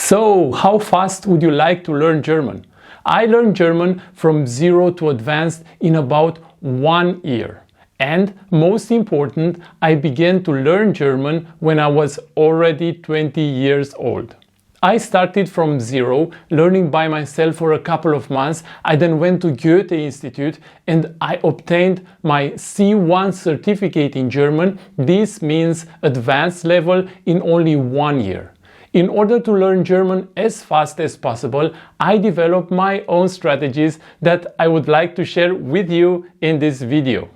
So, how fast would you like to learn German? I learned German from zero to advanced in about 1 year. And most important, I began to learn German when I was already 20 years old. I started from zero, learning by myself for a couple of months. I then went to Goethe Institute and I obtained my C1 certificate in German. This means advanced level in only 1 year. In order to learn German as fast as possible, I developed my own strategies that I would like to share with you in this video.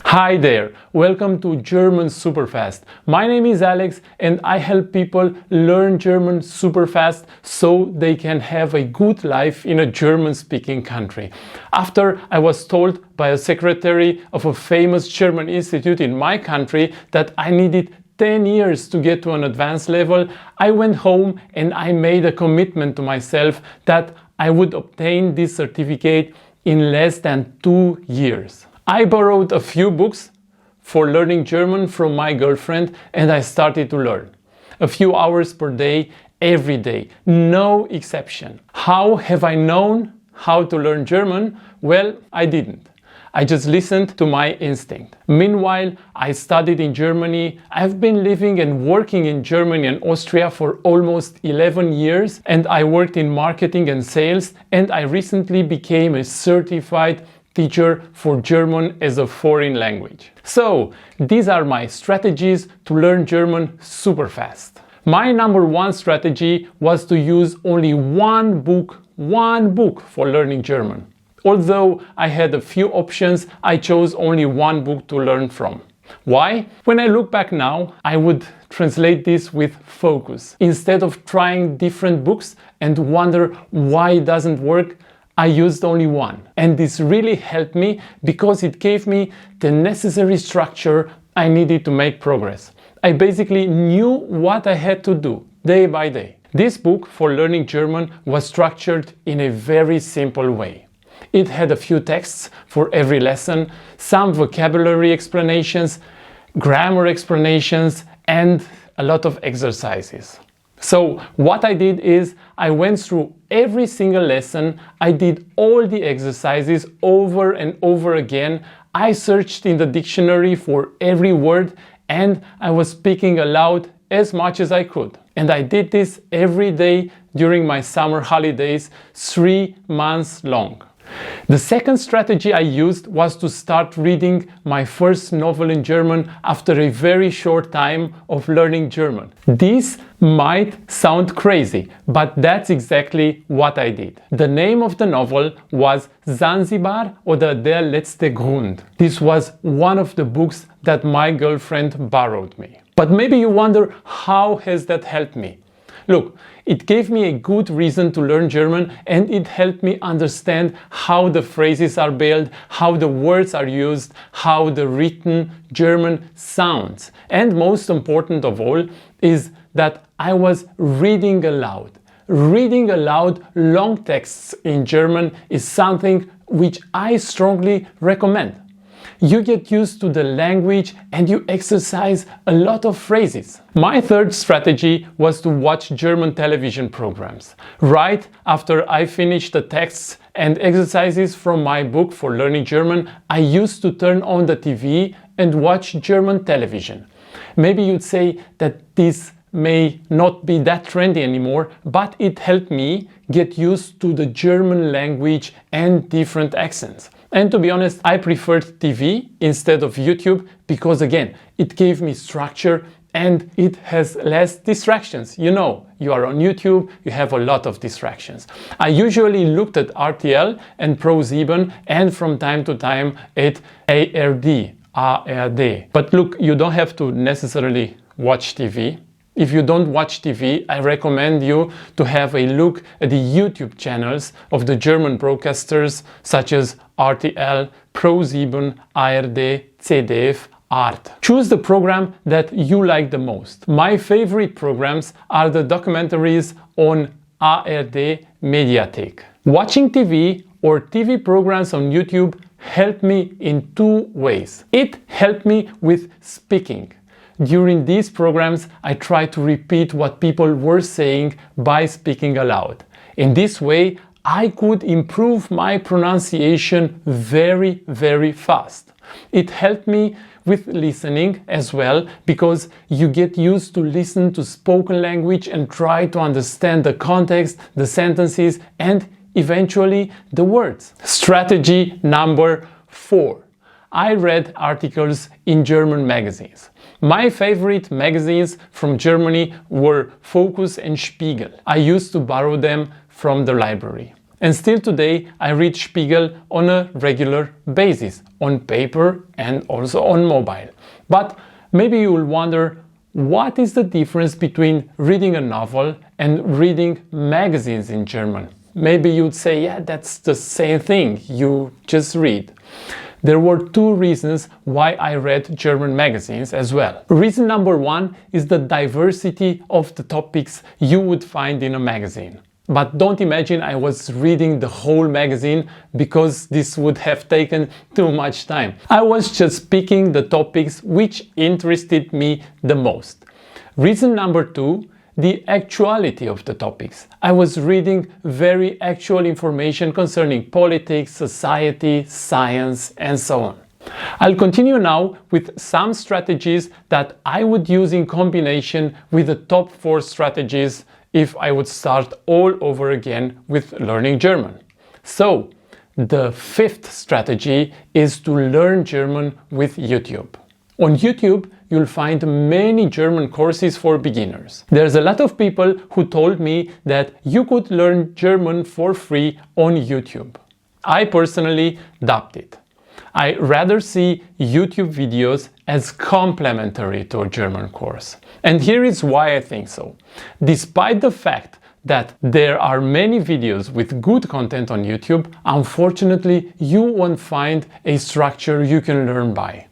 Hi there, welcome to German Superfast. My name is Alex and I help people learn German super fast so they can have a good life in a German-speaking country. After I was told by a secretary of a famous German institute in my country that I needed 10 years to get to an advanced level, I went home and I made a commitment to myself that I would obtain this certificate in less than 2 years. I borrowed a few books for learning German from my girlfriend and I started to learn. A few hours per day, every day, no exception. How have I known how to learn German? Well, I didn't. I just listened to my instinct. Meanwhile, I studied in Germany. I've been living and working in Germany and Austria for almost 11 years and I worked in marketing and sales and I recently became a certified teacher for German as a foreign language. So, these are my strategies to learn German super fast. My number one strategy was to use only one book for learning German. Although I had a few options, I chose only one book to learn from. Why? When I look back now, I would translate this with focus. Instead of trying different books and wonder why it doesn't work, I used only one. And this really helped me because it gave me the necessary structure I needed to make progress. I basically knew what I had to do day by day. This book for learning German was structured in a very simple way. It had a few texts for every lesson, some vocabulary explanations, grammar explanations, and a lot of exercises. So what I did is I went through every single lesson, I did all the exercises over and over again, I searched in the dictionary for every word and I was speaking aloud as much as I could. And I did this every day during my summer holidays, 3 months long. The second strategy I used was to start reading my first novel in German after a very short time of learning German. This might sound crazy, but that's exactly what I did. The name of the novel was Sansibar oder der letzte Grund. This was one of the books that my girlfriend borrowed me. But maybe you wonder, how has that helped me? Look, it gave me a good reason to learn German and it helped me understand how the phrases are built, how the words are used, how the written German sounds. And most important of all is that I was reading aloud. Reading aloud long texts in German is something which I strongly recommend. You get used to the language and you exercise a lot of phrases. My third strategy was to watch German television programs. Right after I finished the texts and exercises from my book for learning German, I used to turn on the TV and watch German television. Maybe you'd say that this may not be that trendy anymore, but it helped me get used to the German language and different accents. And to be honest, I preferred TV instead of YouTube because again, it gave me structure and it has less distractions. You know, you are on YouTube, you have a lot of distractions. I usually looked at RTL and Pro7 and from time to time at ARD. But look, you don't have to necessarily watch TV. If you don't watch TV, I recommend you to have a look at the YouTube channels of the German broadcasters such as RTL, Pro7, ARD, ZDF, Art. Choose the program that you like the most. My favorite programs are the documentaries on ARD Mediathek. Watching TV or TV programs on YouTube helped me in two ways. It helped me with speaking. during these programs, I try to repeat what people were saying by speaking aloud. In this way, I could improve my pronunciation very, very fast. It helped me with listening as well, because you get used to listen to spoken language and try to understand the context, the sentences, and eventually the words. Strategy number 4. I read articles in German magazines. My favorite magazines from Germany were Focus and Spiegel. I used to borrow them from the library. And still today, I read Spiegel on a regular basis, on paper and also on mobile. But maybe you will wonder, what is the difference between reading a novel and reading magazines in German? Maybe you'd say, yeah, that's the same thing, you just read. There were 2 reasons why I read German magazines as well. Reason number 1 is the diversity of the topics you would find in a magazine. But don't imagine I was reading the whole magazine, because this would have taken too much time. I was just picking the topics which interested me the most. Reason number 2, the actuality of the topics. I was reading very actual information concerning politics, society, science, and so on. I'll continue now with some strategies that I would use in combination with the top 4 strategies if I would start all over again with learning German. So, the 5th strategy is to learn German with YouTube. On YouTube, you'll find many German courses for beginners. There's a lot of people who told me that you could learn German for free on YouTube. I personally doubt it. I rather see YouTube videos as complementary to a German course. And here is why I think so. Despite the fact that there are many videos with good content on YouTube, unfortunately you won't find a structure you can learn by.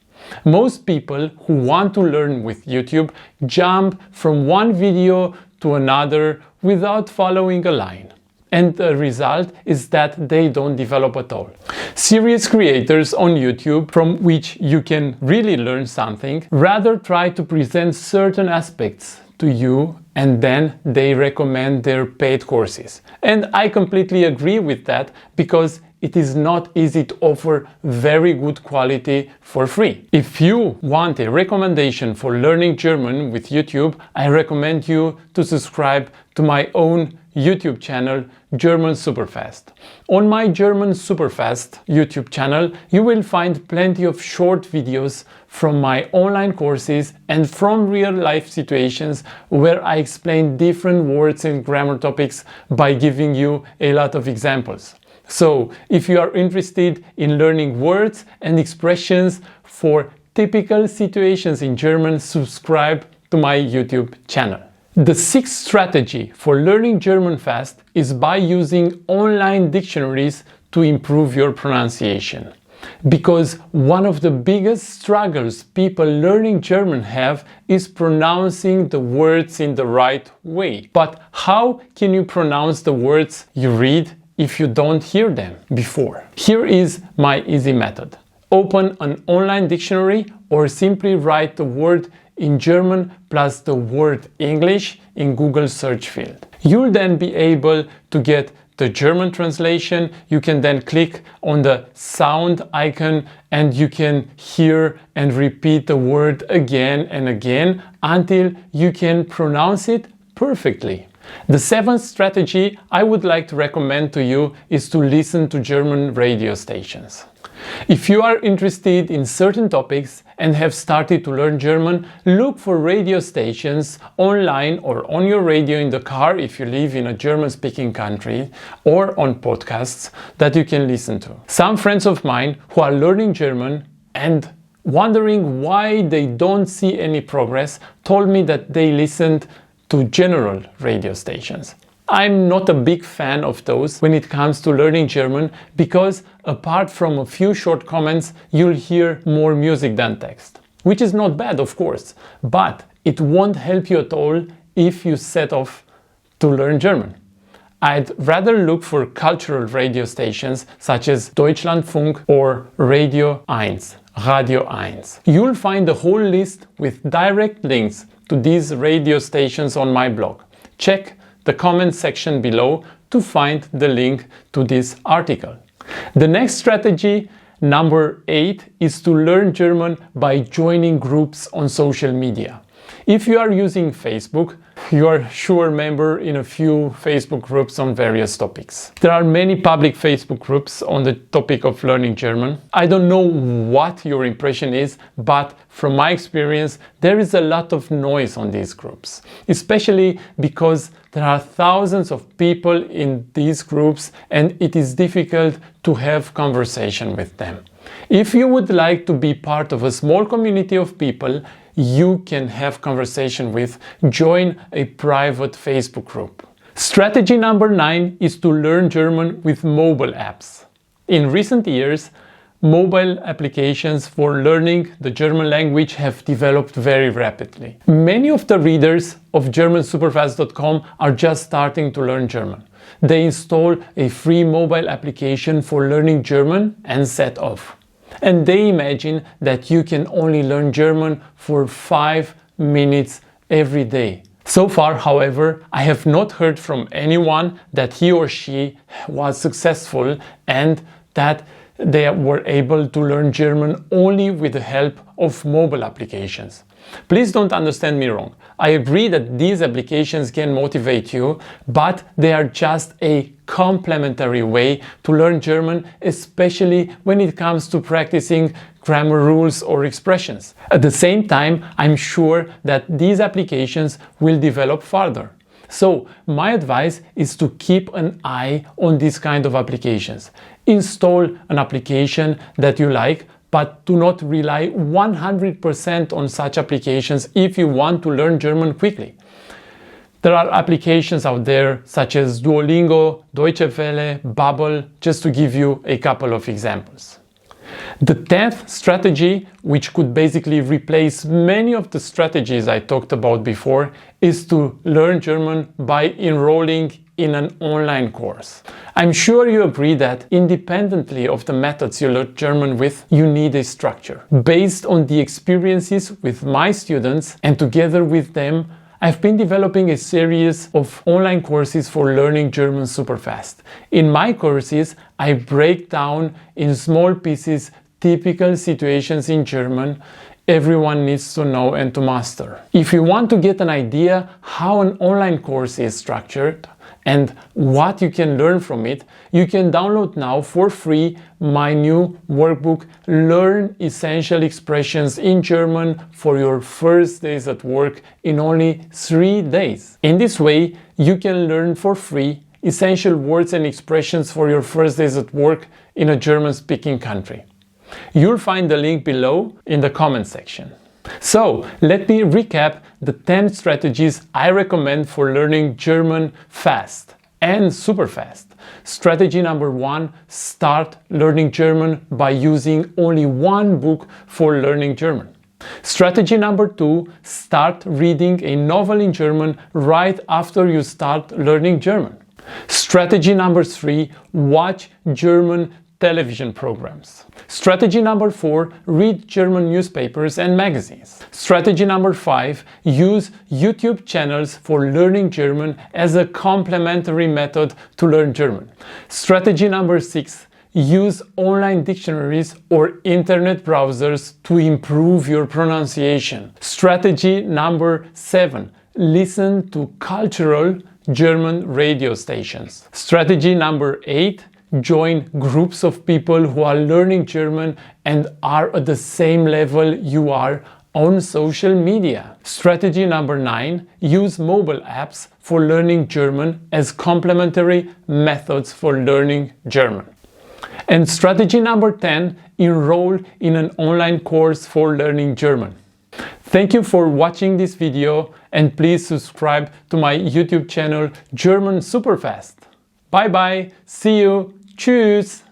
Most people who want to learn with YouTube jump from one video to another without following a line. And the result is that they don't develop at all. Serious creators on YouTube, from which you can really learn something, rather try to present certain aspects to you and then they recommend their paid courses. And I completely agree with that, because it is not easy to offer very good quality for free. If you want a recommendation for learning German with YouTube, I recommend you to subscribe to my own YouTube channel, German Superfast. On my German Superfast YouTube channel, you will find plenty of short videos from my online courses and from real-life situations where I explain different words and grammar topics by giving you a lot of examples. So, if you are interested in learning words and expressions for typical situations in German, subscribe to my YouTube channel. The 6th strategy for learning German fast is by using online dictionaries to improve your pronunciation. Because one of the biggest struggles people learning German have is pronouncing the words in the right way. But how can you pronounce the words you read if you don't hear them before? Here is my easy method. Open an online dictionary or simply write the word in German plus the word English in Google search field. You'll then be able to get the German translation. You can then click on the sound icon and you can hear and repeat the word again and again until you can pronounce it perfectly. The 7th strategy I would like to recommend to you is to listen to German radio stations. If you are interested in certain topics and have started to learn German, look for radio stations online or on your radio in the car if you live in a German-speaking country, or on podcasts that you can listen to. Some friends of mine who are learning German and wondering why they don't see any progress told me that they listened to general radio stations. I'm not a big fan of those when it comes to learning German, because apart from a few short comments, you'll hear more music than text. Which is not bad, of course, but it won't help you at all if you set off to learn German. I'd rather look for cultural radio stations such as Deutschlandfunk or Radio 1, Radio 1. You'll find the whole list with direct links to these radio stations on my blog. Check the comment section below to find the link to this article. The next strategy, number 8, is to learn German by joining groups on social media. If you are using Facebook, you are sure member in a few Facebook groups on various topics. There are many public Facebook groups on the topic of learning German. I don't know what your impression is, but from my experience, there is a lot of noise on these groups, especially because there are thousands of people in these groups and it is difficult to have conversation with them. If you would like to be part of a small community of people you can have conversation with, join a private Facebook group. Strategy number 9 is to learn German with mobile apps. In recent years, mobile applications for learning the German language have developed very rapidly. Many of the readers of GermanSuperfast.com are just starting to learn German. They install a free mobile application for learning German and set off. And they imagine that you can only learn German for 5 minutes every day. So far, however, I have not heard from anyone that he or she was successful and that they were able to learn German only with the help of mobile applications. Please don't understand me wrong. I agree that these applications can motivate you, but they are just a complementary way to learn German, especially when it comes to practicing grammar rules or expressions. At the same time, I'm sure that these applications will develop further. So, my advice is to keep an eye on these kind of applications. Install an application that you like, but do not rely 100% on such applications if you want to learn German quickly. There are applications out there such as Duolingo, Deutsche Welle, Babbel, just to give you a couple of examples. The 10th strategy, which could basically replace many of the strategies I talked about before, is to learn German by enrolling in an online course. I'm sure you agree that independently of the methods you learn German with, you need a structure. Based on the experiences with my students and together with them, I've been developing a series of online courses for learning German super fast. In my courses, I break down in small pieces typical situations in German everyone needs to know and to master. If you want to get an idea how an online course is structured and what you can learn from it, you can download now for free my new workbook, Learn Essential Expressions in German for your first days at work in only 3 days. In this way, you can learn for free essential words and expressions for your first days at work in a German-speaking country. You'll find the link below in the comment section. So, let me recap the 10 strategies I recommend for learning German fast and super fast. Strategy number 1, start learning German by using only one book for learning German. Strategy number 2, start reading a novel in German right after you start learning German. Strategy number 3, watch German television programs. Strategy number 4, read German newspapers and magazines. Strategy number 5, use YouTube channels for learning German as a complementary method to learn German. Strategy number 6, use online dictionaries or internet browsers to improve your pronunciation. Strategy number 7, listen to cultural German radio stations. Strategy number 8, join groups of people who are learning German and are at the same level you are on social media. Strategy number 9, use mobile apps for learning German as complementary methods for learning German. And strategy number 10, enroll in an online course for learning German. Thank you for watching this video and please subscribe to my YouTube channel German Superfast. Bye bye, see you, tschüss!